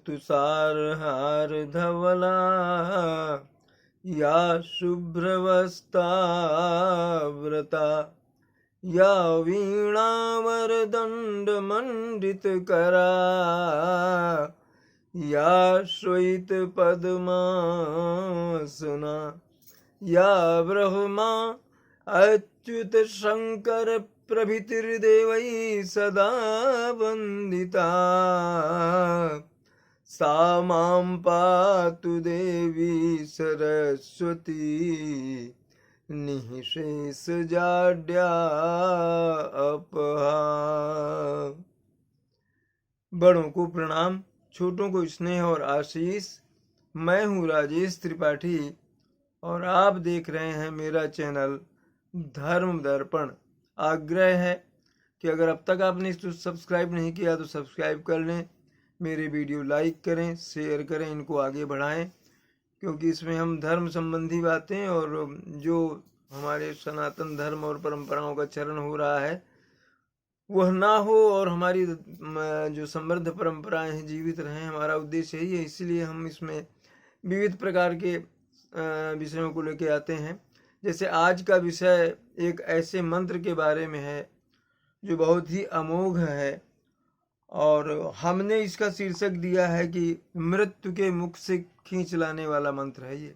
तुषारहार धवला या शुभ्रवस्त्रावृता या वीणावरदण्डमण्डितकरा या श्वेतपद्मासना या ब्रह्मा अच्युत शंकर प्रभृतिर्देवैः सदा वन्दिता सा मां पातु देवी सरस्वती निःशेषजाड्या अपहा। बड़ों को प्रणाम, छोटों को स्नेह और आशीष। मैं हूँ राजेश त्रिपाठी और आप देख रहे हैं मेरा चैनल धर्म दर्पण। आग्रह है कि अगर अब तक आपने इसको सब्सक्राइब नहीं किया तो सब्सक्राइब कर लें, मेरे वीडियो लाइक करें, शेयर करें, इनको आगे बढ़ाएं, क्योंकि इसमें हम धर्म संबंधी बातें और जो हमारे सनातन धर्म और परंपराओं का चरण हो रहा है वह ना हो और हमारी जो समृद्ध परंपराएं हैं जीवित रहें, हमारा उद्देश्य यही है। इसलिए हम इसमें विविध प्रकार के विषयों को लेके आते हैं। जैसे आज का विषय एक ऐसे मंत्र के बारे में है जो बहुत ही अमोघ है और हमने इसका शीर्षक दिया है कि मृत्यु के मुख से खींच लाने वाला मंत्र है ये।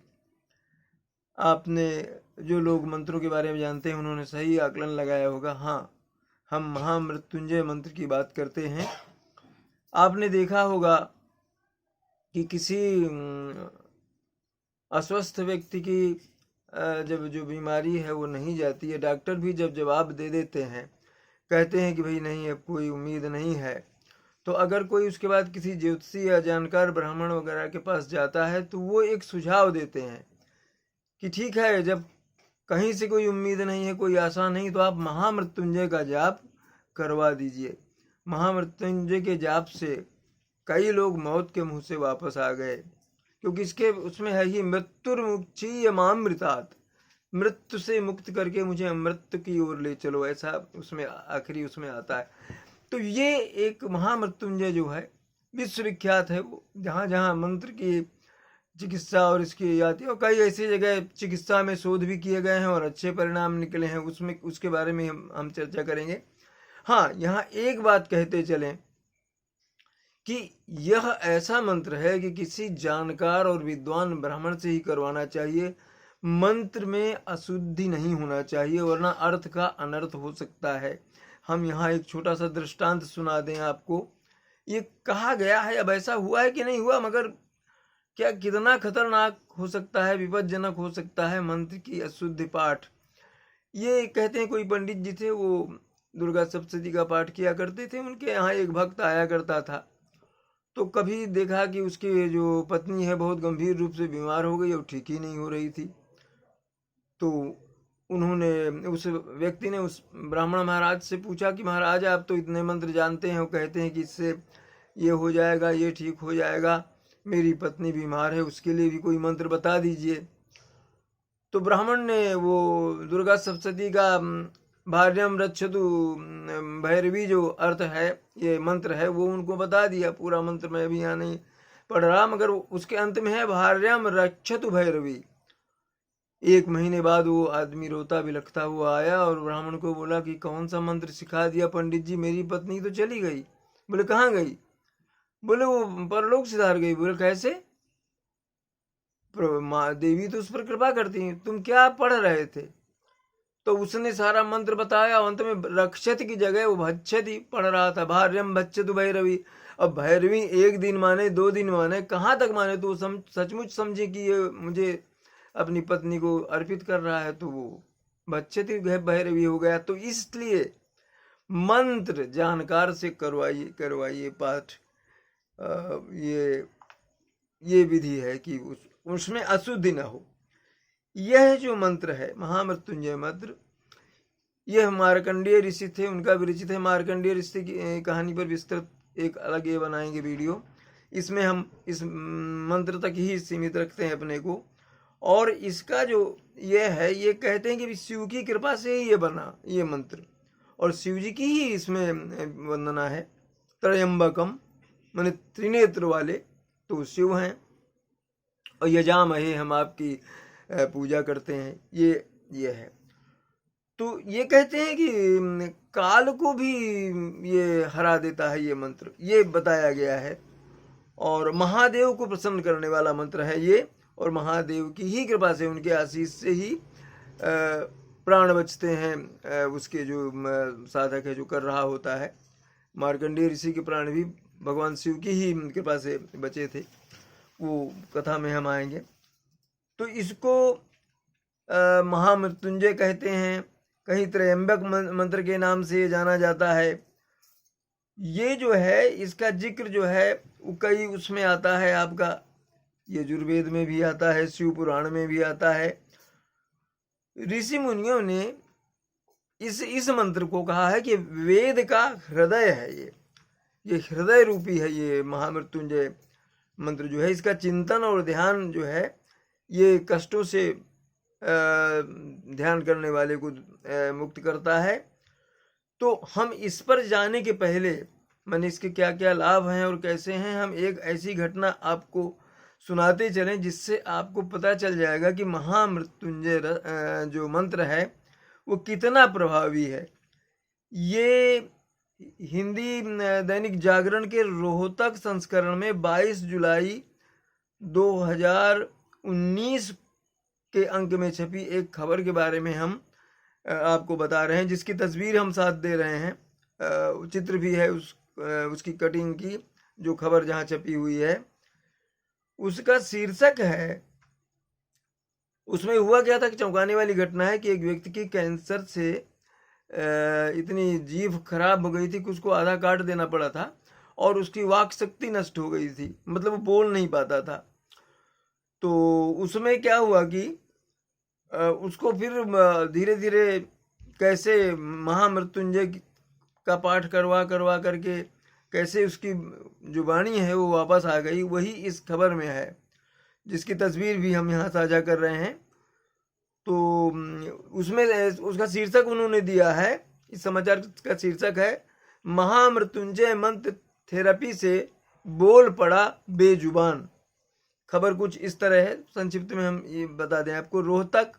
आपने जो लोग मंत्रों के बारे में जानते हैं उन्होंने सही आकलन लगाया होगा। हाँ, हम महामृत्युंजय मंत्र की बात करते हैं। आपने देखा होगा कि किसी अस्वस्थ व्यक्ति की जब जो बीमारी है वो नहीं जाती है, डॉक्टर भी जब जवाब दे देते हैं, कहते हैं कि भाई नहीं, अब कोई उम्मीद नहीं है, तो अगर कोई उसके बाद किसी ज्योतिषी या जानकार ब्राह्मण वगैरह के पास जाता है तो वो एक सुझाव देते हैं कि ठीक है, जब कहीं से कोई उम्मीद नहीं है, कोई आशा नहीं, तो आप महामृत्युंजय का जाप करवा दीजिए। महामृत्युंजय के जाप से कई लोग मौत के मुंह से वापस आ गए, क्योंकि इसके उसमें है ही मृत्युर्मुक्षीय मामृतात्, मृत्यु से मुक्त करके मुझे अमृत की ओर ले चलो, ऐसा उसमें आखिरी उसमें आता है। तो ये एक महामृत्युंजय जो है विश्वविख्यात है, वो जहाँ जहाँ मंत्र की चिकित्सा और इसकी जाती है, और कई ऐसी जगह चिकित्सा में शोध भी किए गए हैं और अच्छे परिणाम निकले हैं, उसमें उसके बारे में हम चर्चा करेंगे। हाँ, यहाँ एक बात कहते चलें कि यह ऐसा मंत्र है कि किसी जानकार और विद्वान ब्राह्मण से ही करवाना चाहिए। मंत्र में अशुद्धि नहीं होना चाहिए, वरना अर्थ का अनर्थ हो सकता है। हम यहाँ एक छोटा सा दृष्टांत सुना दें आपको। ये कहा गया है, अब ऐसा हुआ है कि नहीं हुआ, मगर क्या कितना खतरनाक हो सकता है, विपज्जनक हो सकता है मंत्र की अशुद्ध पाठ। ये कहते हैं कोई पंडित जी थे, वो दुर्गा सप्तशती का पाठ किया करते थे। उनके यहाँ एक भक्त आया करता था, तो कभी देखा कि उसकी जो पत्नी है बहुत गंभीर रूप से बीमार हो गई और ठीक ही नहीं हो रही थी। तो उस व्यक्ति ने उस ब्राह्मण महाराज से पूछा कि महाराज, आप तो इतने मंत्र जानते हैं, वो कहते हैं कि इससे ये हो जाएगा, ये ठीक हो जाएगा, मेरी पत्नी बीमार है, उसके लिए भी कोई मंत्र बता दीजिए। तो ब्राह्मण ने वो दुर्गा सप्तशती का भार्यम रक्षतु भैरवी जो अर्थ है, ये मंत्र है, वो उनको बता दिया। पूरा मंत्र मैं अभी यहाँ नहीं पढ़ रहा, मगर उसके अंत में है भार्यम रक्षतु भैरवी। 1 महीने बाद वो आदमी रोता बिलखता हुआ आया और ब्राह्मण को बोला कि कौन सा मंत्र सिखा दिया पंडित जी, मेरी पत्नी तो चली गई। बोले कहाँ गई? बोले वो परलोक सिधार गई। बोले कैसे? माँ देवी तो उस पर कृपा करती है, तुम क्या पढ़ रहे थे? तो उसने सारा मंत्र बताया, अंत में रक्षत की जगह वो भक्षति पढ़ रहा था, भार्यम भक्षतु भैरवी। अब भैरवी 1 दिन माने, 2 दिन माने, कहाँ तक माने, तो सचमुच समझे कि ये मुझे अपनी पत्नी को अर्पित कर रहा है, तो वो भक्षति भैरवी हो गया। तो इसलिए मंत्र जानकार से करवाइए पाठ। ये विधि है कि उसमें अशुद्धि न हो। यह जो मंत्र है महामृत्युंजय मंत्र, यह मार्कंडेय ऋषि थे, उनका विरचित है। मार्कंडेय ऋषि की कहानी पर विस्तृत एक अलग ये बनाएंगे वीडियो। इसमें हम इस मंत्र तक ही सीमित रखते हैं अपने को। और इसका जो ये है, ये कहते हैं कि शिव की कृपा से ही ये बना ये मंत्र, और शिव जी की ही इसमें वंदना है। त्रयंबकम माने त्रिनेत्र वाले, तो शिव हैं, और यजामहे हम आपकी पूजा करते हैं, ये है। तो ये कहते हैं कि काल को भी ये हरा देता है ये मंत्र, ये बताया गया है। और महादेव को प्रसन्न करने वाला मंत्र है ये, और महादेव की ही कृपा से, उनके आशीष से ही प्राण बचते हैं उसके जो साधक है, जो कर रहा होता है। मार्कंडेय ऋषि के प्राण भी भगवान शिव की ही कृपा से बचे थे, वो कथा में हम आएंगे। तो इसको महामृत्युंजय कहते हैं, कहीं त्रयंबक मंत्र के नाम से जाना जाता है। ये जो है, इसका जिक्र जो है वो कई उसमें आता है आपका, यजुर्वेद में भी आता है, शिव पुराण में भी आता है। ऋषि मुनियों ने इस मंत्र को कहा है कि वेद का हृदय है ये हृदय रूपी है। ये महामृत्युंजय मंत्र जो है, इसका चिंतन और ध्यान जो है, ये कष्टों से ध्यान करने वाले को मुक्त करता है। तो हम इस पर जाने के पहले, मैंने इसके क्या क्या लाभ हैं और कैसे हैं, हम एक ऐसी घटना आपको सुनाते चलें जिससे आपको पता चल जाएगा कि महामृत्युंजय जो मंत्र है वो कितना प्रभावी है। ये हिंदी दैनिक जागरण के रोहतक संस्करण में 22 जुलाई 2019 के अंक में छपी एक खबर के बारे में हम आपको बता रहे हैं, जिसकी तस्वीर हम साथ दे रहे हैं, चित्र भी है उसकी कटिंग की, जो खबर जहां छपी हुई है। उसका शीर्षक है, उसमें हुआ क्या था कि चौंकाने वाली घटना है कि एक व्यक्ति की कैंसर से इतनी जीभ खराब हो गई थी कि उसको आधा काट देना पड़ा था, और उसकी वाक शक्ति नष्ट हो गई थी, मतलब वो बोल नहीं पाता था। तो उसमें क्या हुआ कि उसको फिर धीरे धीरे कैसे महामृत्युंजय का पाठ करवा करके कैसे उसकी जो वाणी है वो वापस आ गई, वही इस खबर में है, जिसकी तस्वीर भी हम यहाँ साझा कर रहे हैं। तो उसमें उसका शीर्षक उन्होंने दिया है, इस समाचार का शीर्षक है, महामृत्युंजय मंत्र थेरेपी से बोल पड़ा बेजुबान। खबर कुछ इस तरह है, संक्षिप्त में हम ये बता दें आपको। रोहतक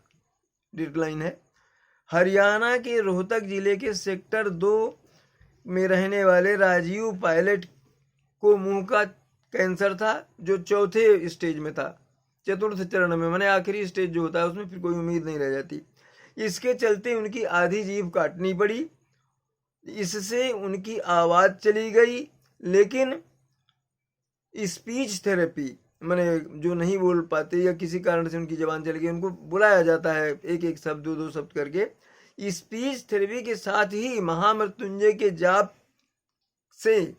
डेडलाइन है, हरियाणा के रोहतक जिले के सेक्टर 2 में रहने वाले राजीव पायलट को मुंह का कैंसर था, जो चौथे स्टेज में था, चतुर्थ चरण में, माने आखिरी स्टेज जो होता है उसमें फिर कोई उम्मीद नहीं रह जाती। इसके चलते उनकी आधी जीभ काटनी पड़ी, इससे उनकी आवाज़ चली गई। लेकिन स्पीच थेरेपी, माने जो नहीं बोल पाते या किसी कारण से उनकी जबान चली गई, उनको बुलाया जाता है एक एक शब्द, दो शब्द करके। स्पीच थेरेपी के साथ ही महामृत्युंजय के जाप से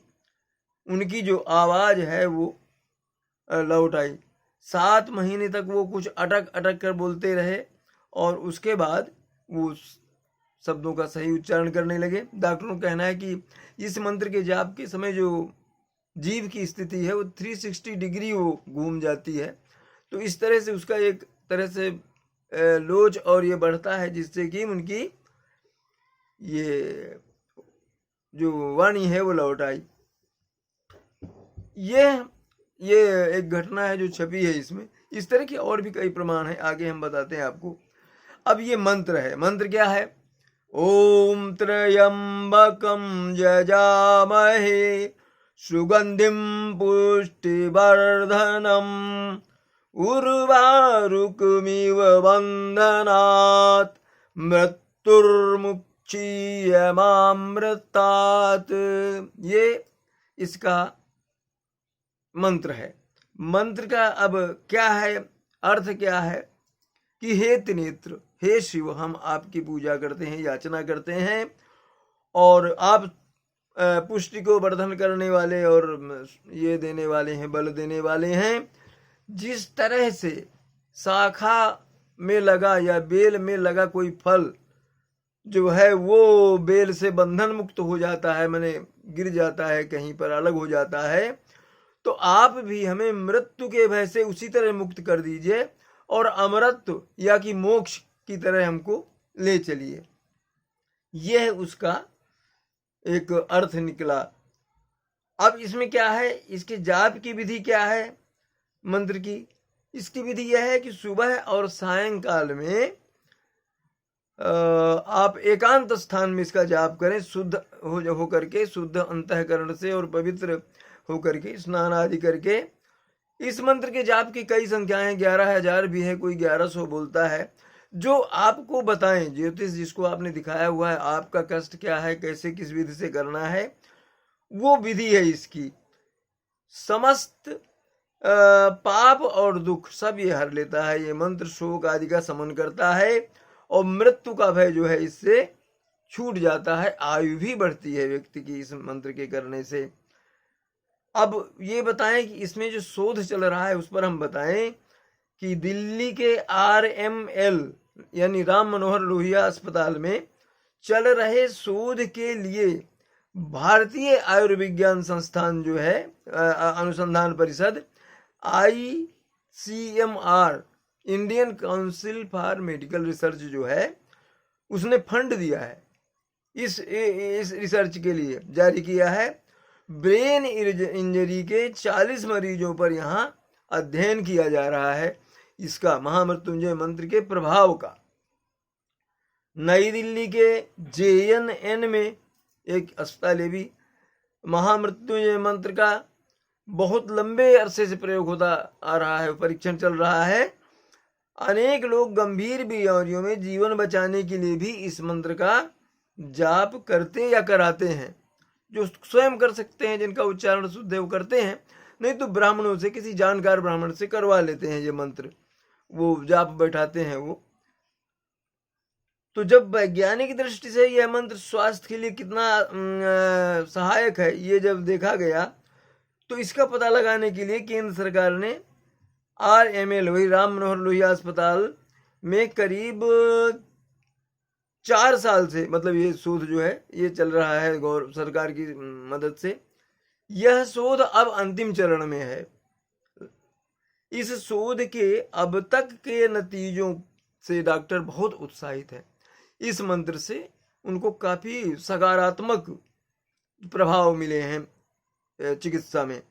उनकी जो आवाज़ है वो लौट आई। 7 महीने तक वो कुछ अटक अटक कर बोलते रहे, और उसके बाद वो शब्दों का सही उच्चारण करने लगे। डॉक्टरों का कहना है कि इस मंत्र के जाप के समय जो जीभ की स्थिति है वो 360 डिग्री वो घूम जाती है। तो इस तरह से उसका एक तरह से लोच और ये बढ़ता है, जिससे कि उनकी ये जो वाणी है वो लौट आई। ये एक घटना है जो छपी है इसमें। इस तरह के और भी कई प्रमाण हैं, आगे हम बताते हैं आपको। अब ये मंत्र है, मंत्र क्या है? ओम त्र्यंबकम यजामहे सुगंधिम पुष्टिवर्धनम उर्वारुकमिव बंधनात् मृत्युर्मुक्षीयमामृतात्। ये इसका मंत्र है। मंत्र का अब क्या है, अर्थ क्या है कि हे त्रिनेत्र, हे शिव, हम आपकी पूजा करते हैं, याचना करते हैं, और आप पुष्टि को वर्धन करने वाले और ये देने वाले हैं, बल देने वाले हैं। जिस तरह से शाखा में लगा या बेल में लगा कोई फल जो है वो बेल से बंधन मुक्त हो जाता है, माने गिर जाता है, कहीं पर अलग हो जाता है, तो आप भी हमें मृत्यु के भय से उसी तरह मुक्त कर दीजिए और अमरत्व या कि मोक्ष की तरह हमको ले चलिए। यह उसका एक अर्थ निकला। अब इसमें क्या है, इसके जाप की विधि क्या है मंत्र की? इसकी विधि यह है कि सुबह और सायंकाल में आप एकांत स्थान में इसका जाप करें, शुद्ध हो करके, शुद्ध अंतःकरण से और पवित्र हो करके, स्नान आदि करके। इस मंत्र के जाप की कई संख्याएं, 11,000 भी है, कोई 1100 बोलता है। जो आपको बताएं, ज्योतिष जिसको आपने दिखाया हुआ है, आपका कष्ट क्या है, कैसे किस विधि से करना है, वो विधि है इसकी। समस्त पाप और दुख सब ये हर लेता है। ये मंत्र शोक आदि का शमन करता है और मृत्यु का भय जो है इससे छूट जाता है। आयु भी बढ़ती है व्यक्ति की इस मंत्र के करने से। अब ये बताएं कि इसमें जो शोध चल रहा है उस पर हम बताएं कि दिल्ली के RML यानी राम मनोहर लोहिया अस्पताल में चल रहे शोध के लिए भारतीय आयुर्विज्ञान संस्थान जो है, अनुसंधान परिषद, ICMR, Indian council for medical research जो है, उसने फंड दिया है इस रिसर्च के लिए, जारी किया है। ब्रेन इंजरी के 40 मरीजों पर यहाँ अध्ययन किया जा रहा है इसका, महामृत्युंजय मंत्र के प्रभाव का। नई दिल्ली के JNN में एक अस्पताल है भी, महामृत्युंजय मंत्र का बहुत लंबे अरसे से प्रयोग होता आ रहा है, परीक्षण चल रहा है। अनेक लोग गंभीर बीमारियों में जीवन बचाने के लिए भी इस मंत्र का जाप करते या कराते हैं। जो स्वयं कर सकते हैं, जिनका उच्चारण शुद्ध है, वो करते हैं, नहीं तो ब्राह्मणों से, किसी जानकार ब्राह्मण से करवा लेते हैं ये मंत्र, वो जाप बैठाते हैं वो। तो जब वैज्ञानिक दृष्टि से यह मंत्र स्वास्थ्य के लिए कितना सहायक है, ये जब देखा गया, तो इसका पता लगाने के लिए केंद्र सरकार ने RML, वही राम मनोहर लोहिया अस्पताल में करीब 4 साल से, मतलब ये शोध जो है ये चल रहा है सरकार की मदद से। यह शोध अब अंतिम चरण में है। इस शोध के अब तक के नतीजों से डॉक्टर बहुत उत्साहित हैं। इस मंत्र से उनको काफी सकारात्मक प्रभाव मिले हैं चिकित्सा में।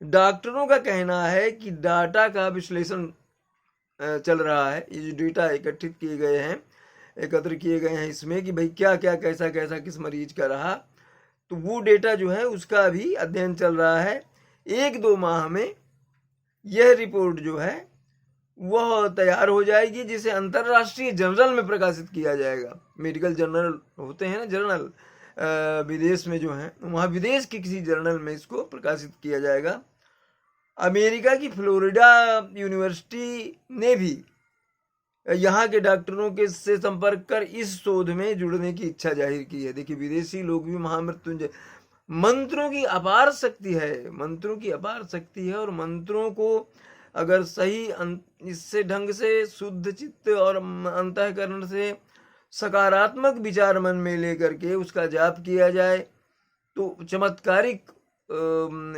डॉक्टरों का कहना है कि डाटा का विश्लेषण चल रहा है, ये जो डेटा एकत्रित किए गए हैं, एकत्र किए गए हैं इसमें, कि भाई क्या क्या कैसा कैसा किस मरीज का रहा, तो वो डेटा जो है उसका भी अध्ययन चल रहा है। 1-2 माह में यह रिपोर्ट जो है वह तैयार हो जाएगी, जिसे अंतरराष्ट्रीय जर्नल में प्रकाशित किया जाएगा। मेडिकल जर्नल होते हैं ना, जर्नल विदेश में जो है, वहाँ विदेश के किसी जर्नल में इसको प्रकाशित किया जाएगा। अमेरिका की फ्लोरिडा यूनिवर्सिटी ने भी यहाँ के डॉक्टरों के से संपर्क कर इस शोध में जुड़ने की इच्छा जाहिर की है। देखिए, विदेशी लोग भी महामृत्युंजय मंत्रों की अपार शक्ति है, मंत्रों की अपार शक्ति है, और मंत्रों को अगर सही इससे ढंग से शुद्ध चित्त और अंतःकरण से सकारात्मक विचार मन में लेकर के उसका जाप किया जाए तो चमत्कारिक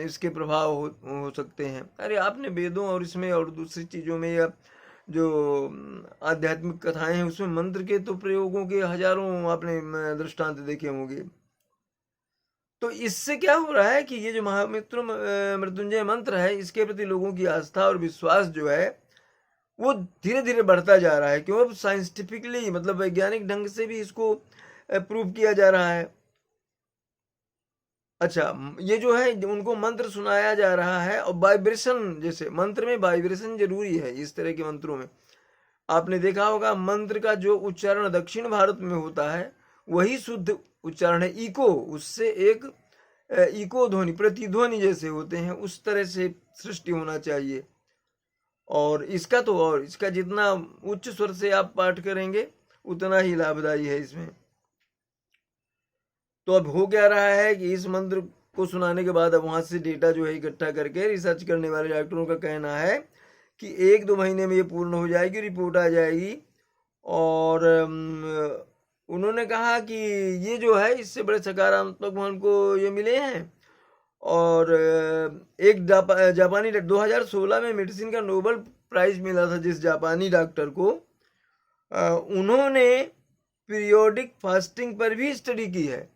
इसके प्रभाव हो सकते हैं। अरे आपने वेदों और इसमें और दूसरी चीज़ों में या जो आध्यात्मिक कथाएं हैं उसमें मंत्र के तो प्रयोगों के हजारों आपने दृष्टांत देखे होंगे। तो इससे क्या हो रहा है कि ये जो महामृत्युंजय मंत्र है, इसके प्रति लोगों की आस्था और विश्वास जो है वो धीरे धीरे बढ़ता जा रहा है। क्यों? अब साइंटिफिकली, मतलब वैज्ञानिक ढंग से भी इसको प्रूव किया जा रहा है। अच्छा, ये जो है उनको मंत्र सुनाया जा रहा है, और वाइब्रेशन, जैसे मंत्र में वाइब्रेशन जरूरी है। इस तरह के मंत्रों में आपने देखा होगा, मंत्र का जो उच्चारण दक्षिण भारत में होता है वही शुद्ध उच्चारण है। इको, उससे एक इको ध्वनि, प्रतिध्वनि जैसे होते हैं, उस तरह से सृष्टि होना चाहिए। और इसका तो, और इसका जितना उच्च स्वर से आप पाठ करेंगे उतना ही लाभदायी है इसमें। तो अब हो क्या रहा है कि इस मंत्र को सुनाने के बाद अब वहां से डेटा जो है इकट्ठा करके रिसर्च करने वाले डॉक्टरों का कहना है कि 1-2 महीने में ये पूर्ण हो जाएगी, रिपोर्ट आ जाएगी। और उन्होंने कहा कि ये जो है इससे बड़े सकारात्मक हमको ये मिले हैं। और एक जापानी 2016 में मेडिसिन का नोबेल प्राइज मिला था जिस जापानी डॉक्टर को, उन्होंने पीरियोडिक फास्टिंग पर भी स्टडी की है।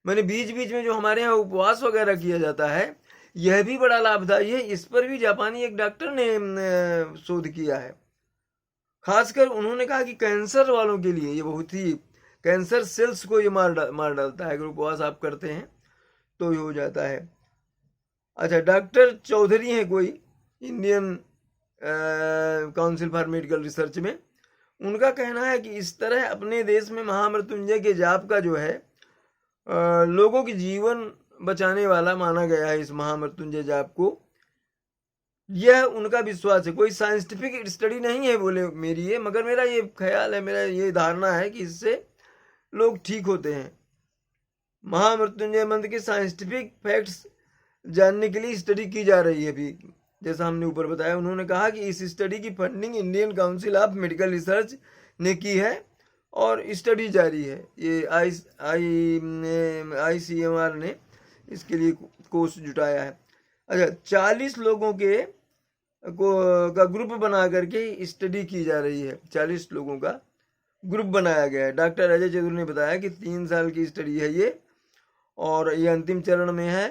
मैंने बीच बीच में जो हमारे यहाँ उपवास वगैरह किया जाता है, यह भी बड़ा लाभदायी है। इस पर भी जापानी एक डॉक्टर ने शोध किया है। खासकर उन्होंने कहा कि कैंसर वालों के लिए ये बहुत ही, कैंसर सेल्स को ये मार डालता है। अगर उपवास आप करते हैं तो ये हो जाता है। अच्छा, डॉक्टर चौधरी हैं कोई, Indian council for medical research में, उनका कहना है कि इस तरह अपने देश में महामृत्युंजय के जाप का जो है लोगों की जीवन बचाने वाला माना गया है। इस महामृत्युंजय जाप को, यह उनका विश्वास है। कोई साइंटिफिक स्टडी नहीं है बोले मेरी ये, मगर मेरा ये ख्याल है, मेरा ये धारणा है कि इससे लोग ठीक होते हैं। महामृत्युंजय मंत्र के साइंटिफिक फैक्ट्स जानने के लिए स्टडी की जा रही है अभी, जैसा हमने ऊपर बताया। उन्होंने कहा कि इस स्टडी की funding Indian council of medical research ने की है और स्टडी जारी है। ये ICMR ने इसके लिए कोर्स जुटाया है। अच्छा, 40 लोगों के का ग्रुप बना करके स्टडी की जा रही है। 40 लोगों का ग्रुप बनाया गया है। डॉक्टर अजय चौधरी ने बताया कि 3 साल की स्टडी है ये, और ये अंतिम चरण में है।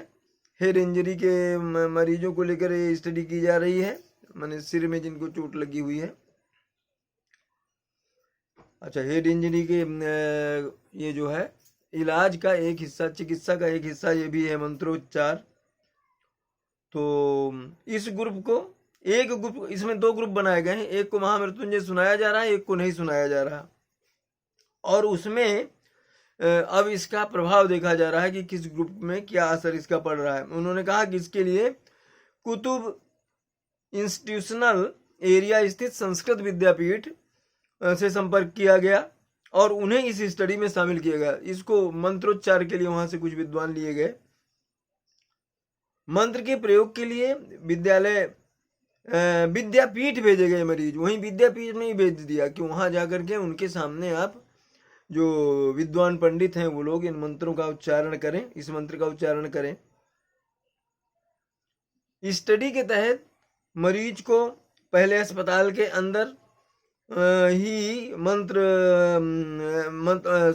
हेड इंजरी के मरीजों को लेकर ये स्टडी की जा रही है, माने सिर में जिनको चोट लगी हुई है। अच्छा, हेड इंजरी के ये जो है इलाज का एक हिस्सा, चिकित्सा का एक हिस्सा ये भी है मंत्रोच्चार। तो इस ग्रुप को, एक ग्रुप, इसमें 2 ग्रुप बनाए गए हैं। एक को महामृत्युंजय सुनाया जा रहा है, एक को नहीं सुनाया जा रहा। और उसमें अब इसका प्रभाव देखा जा रहा है कि किस ग्रुप में क्या असर इसका पड़ रहा है। उन्होंने कहा कि इसके लिए कुतुब इंस्टीट्यूशनल एरिया स्थित संस्कृत विद्यापीठ से संपर्क किया गया और उन्हें इस स्टडी में शामिल किया गया। इसको मंत्रोच्चार के लिए वहां से कुछ विद्वान लिए गए। मंत्र के प्रयोग के लिए विद्यापीठ भेजे गए मरीज, वहीं विद्यापीठ में ही भेज दिया कि वहां जाकर के उनके सामने आप जो विद्वान पंडित हैं वो लोग इन मंत्रों का उच्चारण करें, इस मंत्र का उच्चारण करें। स्टडी के तहत मरीज को पहले अस्पताल के अंदर ही मंत्र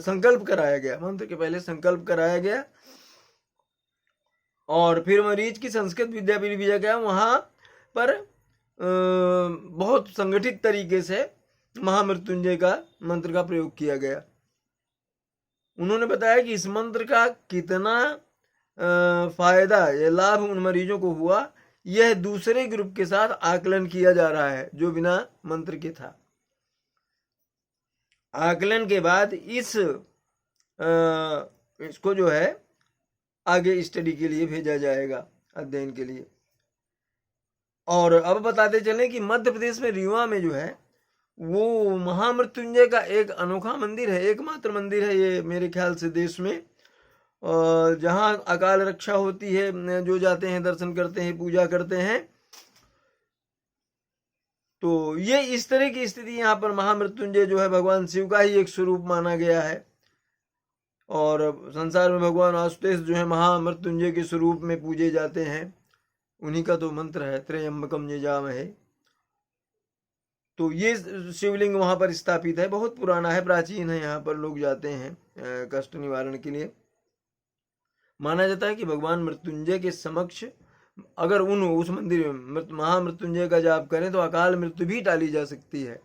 संकल्प कराया गया, मंत्र के पहले संकल्प कराया गया, और फिर मरीज की संस्कृत विद्यापीठ भेजा गया। वहां पर बहुत संगठित तरीके से महामृत्युंजय का मंत्र का प्रयोग किया गया। उन्होंने बताया कि इस मंत्र का कितना फायदा या लाभ उन मरीजों को हुआ, यह दूसरे ग्रुप के साथ आकलन किया जा रहा है जो बिना मंत्र के था। आकलन के बाद इसको जो है आगे स्टडी के लिए भेजा जाएगा, अध्ययन के लिए। और अब बताते चलें कि मध्य प्रदेश में रीवा में जो है वो महामृत्युंजय का एक अनोखा मंदिर है, एकमात्र मंदिर है ये मेरे ख्याल से देश में, जहां अकाल रक्षा होती है। जो जाते हैं दर्शन करते हैं, पूजा करते हैं, तो ये इस तरह की स्थिति यहाँ पर महामृत्युंजय जो है भगवान शिव का ही एक स्वरूप माना गया है। और संसार में भगवान आशुतोष जो है महामृत्युंजय के स्वरूप में पूजे जाते हैं। उन्हीं का तो मंत्र है त्र्यंबकम यजामहे। तो ये शिवलिंग वहां पर स्थापित है, बहुत पुराना है, प्राचीन है। यहाँ पर लोग जाते हैं कष्ट निवारण के लिए। माना जाता है कि भगवान मृत्युंजय के समक्ष अगर उस मंदिर में महामृत्युंजय का जाप करें तो अकाल मृत्यु भी टाली जा सकती है,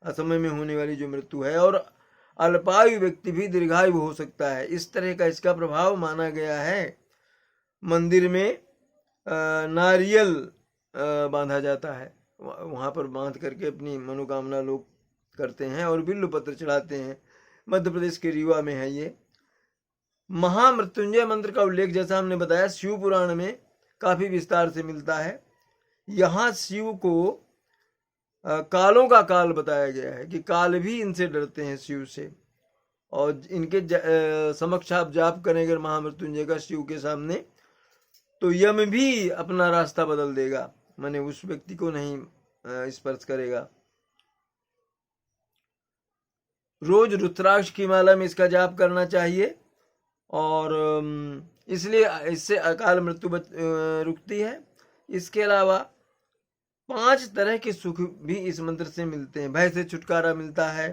असमय में होने वाली जो मृत्यु है, और अल्पायु व्यक्ति भी दीर्घायु हो सकता है। इस तरह का इसका प्रभाव माना गया है। मंदिर में नारियल बांधा जाता है, वहां पर बांध करके अपनी मनोकामना लोग करते हैं और बिल्व पत्र चढ़ाते हैं। मध्य प्रदेश के रीवा में है ये। महामृत्युंजय मंत्र का उल्लेख जैसा हमने बताया शिव पुराण में काफी विस्तार से मिलता है। यहाँ शिव को कालों का काल बताया गया है कि काल भी इनसे डरते हैं शिव से, और इनके समक्ष आप जाप करें अगर महामृत्युंजय का शिव के सामने, तो यम भी अपना रास्ता बदल देगा, माने उस व्यक्ति को नहीं स्पर्श करेगा। रोज रुद्राक्ष की माला में इसका जाप करना चाहिए, और इसलिए इससे अकाल मृत्यु रुकती है। इसके अलावा 5 तरह के सुख भी इस मंत्र से मिलते हैं। भय से छुटकारा मिलता है,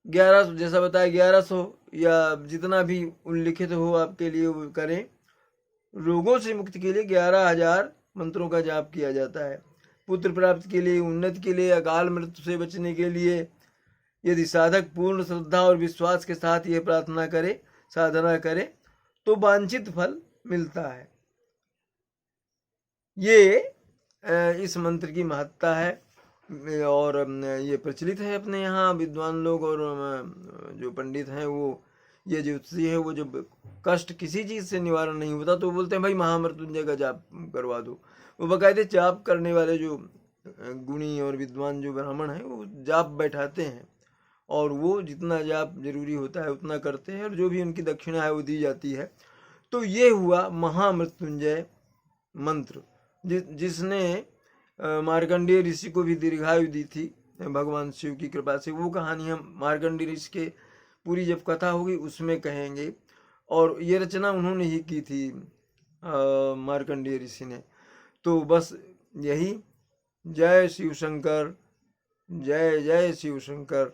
1100 जैसा बताया 1100 या जितना भी उल्लिखित हो आपके लिए वो करें। रोगों से मुक्ति के लिए 11,000 मंत्रों का जाप किया जाता है। पुत्र प्राप्ति के लिए, उन्नति के लिए, अकाल मृत्यु से बचने के लिए यदि साधक पूर्ण श्रद्धा और विश्वास के साथ ये प्रार्थना करे, साधना करे, तो वांछित फल मिलता है। ये इस मंत्र की महत्ता है और ये प्रचलित है अपने यहाँ। विद्वान लोग और जो पंडित हैं वो ये जो उत्सी है, वो जब कष्ट किसी चीज़ से निवारण नहीं होता तो बोलते हैं भाई महामृत्युंजय का जाप करवा दो। वो बाकायदे जाप करने वाले जो गुणी और विद्वान जो ब्राह्मण हैं वो जाप बैठाते हैं और वो जितना जाप जरूरी होता है उतना करते हैं और जो भी उनकी दक्षिणा है वो दी जाती है। तो ये हुआ महामृत्युंजय मंत्र, जिसने मार्कंडेय ऋषि को भी दीर्घायु दी थी भगवान शिव की कृपा से। वो कहानी हम मार्कंडेय ऋषि के पूरी जब कथा होगी उसमें कहेंगे। और ये रचना उन्होंने ही की थी मार्कंडेय ऋषि ने। तो बस यही। जय शिव शंकर, जय जय शिव शंकर।